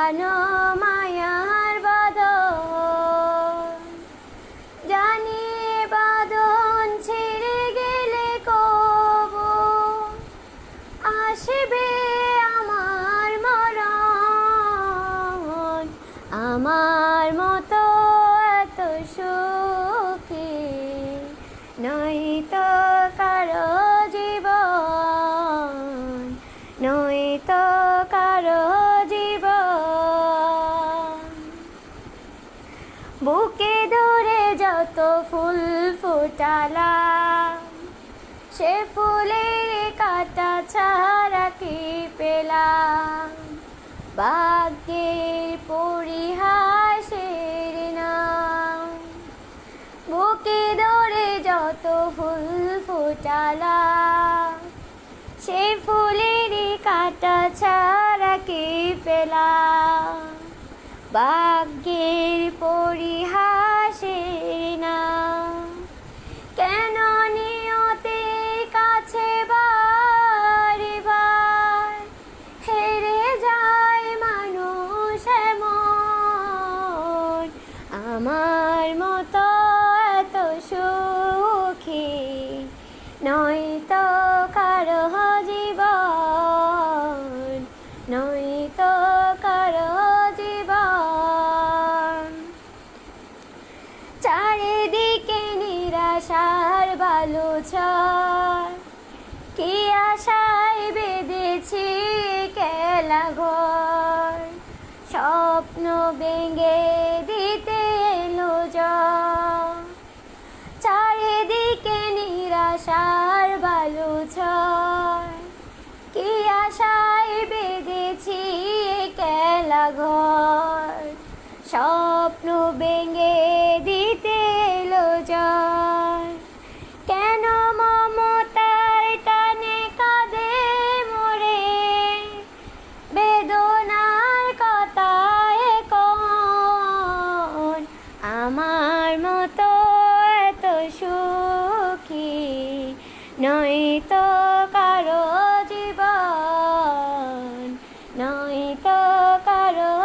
জড়ানো মায়ার বাঁধন, জানি বাঁধন ছেড়ে গেলে কবু আসবে আমার মরণ। আমার মতো এত সুখী নয়তো কারো জীবন, নয়তো কারো জীবন। বুকে ধরে যত ফুল ফোটালাম, সে ফুলের কাটা ছাড়া কি পেলাম? ভাগ্যের পরিহাসের নাম। বুকে ধরে যত ফুল ফোটালাম, সে ফুলের কাটা ছাড়া কি পেলাম? ভাগ্যের পরিহাসের নাম। কেন নিয়তের কাছে বারে বার হেরে যায় মানুষ এমন? আমার মতো এত সুখী নয়তো কারো জীবন, নয়তো কারো জীবন। চারিদিকে নিরাশার বালুচর, কি আশায় বেঁধেছি কেলা ঘর। স্বপ্ন ভেঙে দিতে এলো ঝড়, চারিদিকে নিরাশার বালুচর, কি আশায় বেঁধেছি কেলা ঘর। স্বপ্ন